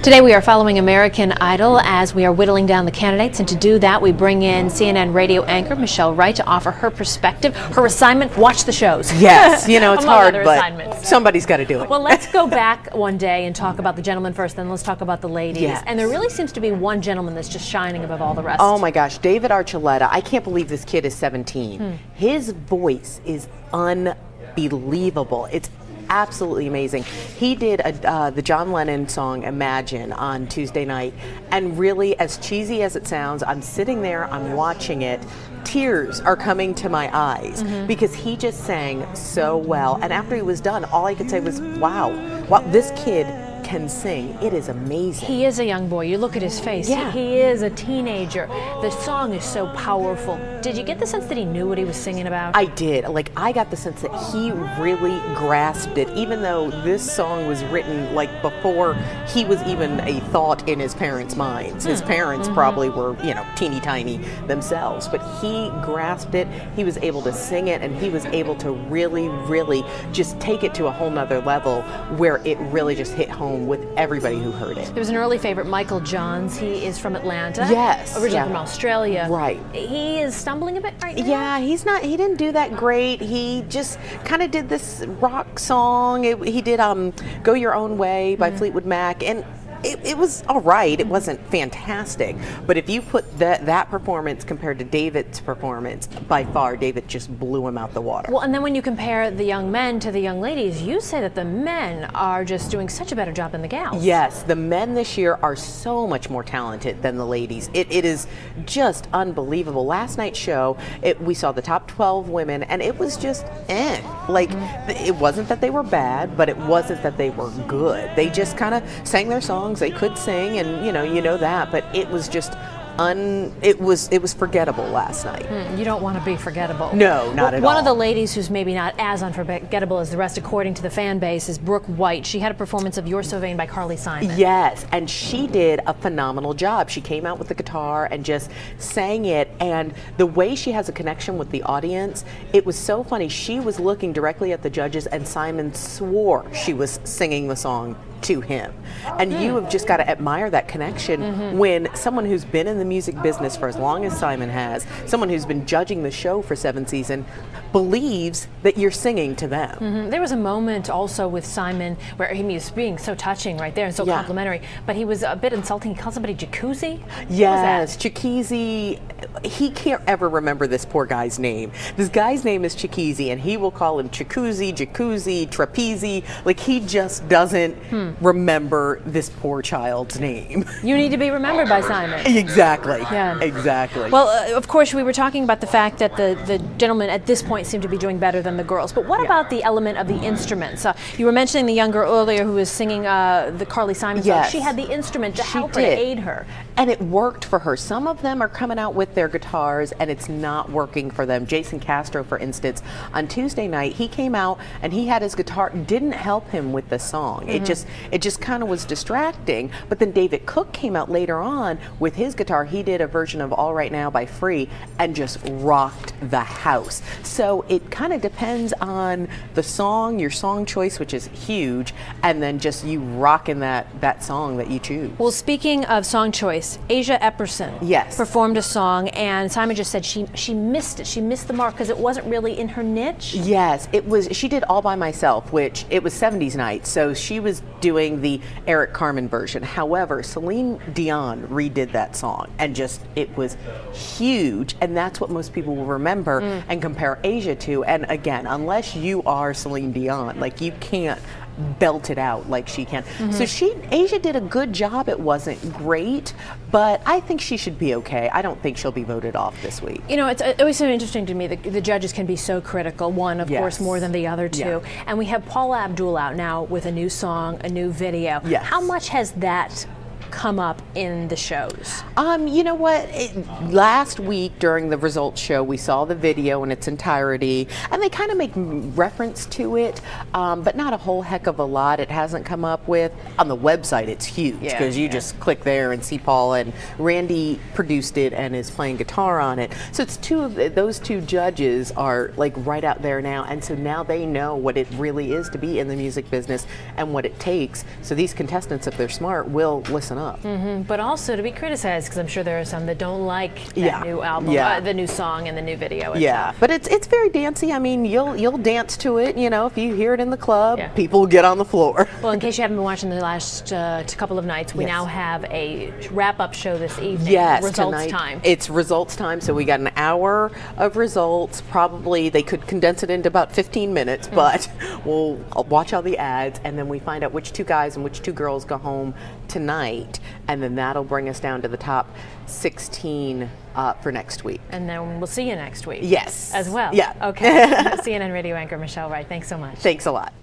Today we are following American Idol as we are whittling down the candidates, and to do that we bring in CNN radio anchor Michelle Wright to offer her perspective, her assignment. Watch the shows. Yes, you know, it's hard, but assignments. Somebody's got to do it. Well, let's go back one day and talk about the gentlemen first, then let's talk about the ladies. Yes. And there really seems to be one gentleman that's just shining above all the rest. Oh my gosh, David Archuleta. I can't believe this kid is 17. His voice is unbelievable. It's absolutely amazing. He did the John Lennon song Imagine on Tuesday night, and really, as cheesy as it sounds, I'm sitting there, I'm watching it, tears are coming to my eyes because he just sang so well. And after he was done, all I could say was, wow, this kid can sing. It is amazing. He is a young boy. You look at his face. Yeah. He is a teenager. The song is so powerful. Did you get the sense that he knew what he was singing about? I did. Like, I got the sense that he really grasped it, even though this song was written like before he was even a thought in his parents' minds. His parents probably were, you know, teeny tiny themselves, but he grasped it. He was able to sing it, and he was able to really, really just take it to a whole nother level where it really just hit home with everybody who heard it. There was an early favorite, Michael Johns. He is from Atlanta. Yes. Originally from Australia. Right. He is stumbling a bit right now. Yeah, he didn't do that great. He just kind of did this rock song. He did Go Your Own Way by Fleetwood Mac, and it was all right. It wasn't fantastic, but if you put that performance compared to David's performance, by far David just blew him out the water. Well, and then when you compare the young men to the young ladies, you say that the men are just doing such a better job than the gals. Yes, the men this year are so much more talented than the ladies. It is just unbelievable. Last night's show, we saw the top 12 women, and it was just like, it wasn't that they were bad, but it wasn't that they were good. They just kind of sang their songs. They could sing, and you know that, but it was just it was forgettable last night. You don't want to be forgettable. No, not at all. One of the ladies who's maybe not as unforgettable as the rest, according to the fan base, is Brooke White. She had a performance of You're So Vain by Carly Simon. Yes, and she did a phenomenal job. She came out with the guitar and just sang it, and the way she has a connection with the audience, it was so funny. She was looking directly at the judges, and Simon swore she was singing the song to him. And you have just got to admire that connection when someone who's been in the music business for as long as Simon has, someone who's been judging the show for 7 seasons, believes that you're singing to them. There was a moment also with Simon where he was being so touching right there and so complimentary, but he was a bit insulting. He called somebody jacuzzi. Yes, Chikizi. He can't ever remember this poor guy's name. This guy's name is Chikizi, and he will call him Chikuzi, Jacuzzi, Trapezi. Like, he just doesn't remember this poor child's name. You need to be remembered by Simon. Exactly. Yeah. Exactly. Well, of course, we were talking about the fact that the gentlemen at this point seem to be doing better than the girls. But what about the element of the instruments? You were mentioning the young girl earlier who was singing the Carly Simon song. Yes. She had the instrument to help her, to aid her. And it worked for her. Some of them are coming out with their guitars, and it's not working for them. Jason Castro, for instance, on Tuesday night, he came out and he had his guitar. Didn't help him with the song. It just kind of was distracting. But then David Cook came out later on with his guitar. He did a version of All Right Now by Free and just rocked the house. So it kind of depends on the song, your song choice, which is huge, and then just you rocking that song that you choose. Well, speaking of song choice, Asia Epperson performed a song, and Simon just said she missed it. She missed the mark because it wasn't really in her niche. Yes, it was. She did All By Myself, which it was 70s night, so she was doing the Eric Carmen version. However, Celine Dion redid that song, and just it was huge, and that's what most people will remember and compare Asia to. And again, unless you are Celine Dion, like, you can't belt it out like she can. So Asia did a good job. It wasn't great, but I think she should be okay. I don't think she'll be voted off this week. You know, it's always so interesting to me that the judges can be so critical, one of course more than the other two. And we have Paula Abdul out now with a new song, a new video. How much has that come up in the shows? You know what? Last week during the results show, we saw the video in its entirety, and they kind of make reference to it, but not a whole heck of a lot. It hasn't come up with. On the website, it's huge because you just click there and see Paul, and Randy produced it and is playing guitar on it. So it's those two judges are like right out there now, and so now they know what it really is to be in the music business and what it takes. So these contestants, if they're smart, will listen up. But also to be criticized, because I'm sure there are some that don't like that new album, the new song and the new video. But it's very dancey. I mean, you'll dance to it. You know, if you hear it in the club, people get on the floor. Well, in case you haven't been watching the last couple of nights, we now have a wrap-up show this evening. Results tonight, time. It's results time, so we got an hour of results. Probably they could condense it into about 15 minutes, but we'll watch all the ads, and then we find out which two guys and which two girls go home tonight, and then that'll bring us down to the top 16 for next week. And then we'll see you next week. Yes. As well. Yeah. Okay. CNN radio anchor Michelle Wright, thanks so much. Thanks a lot.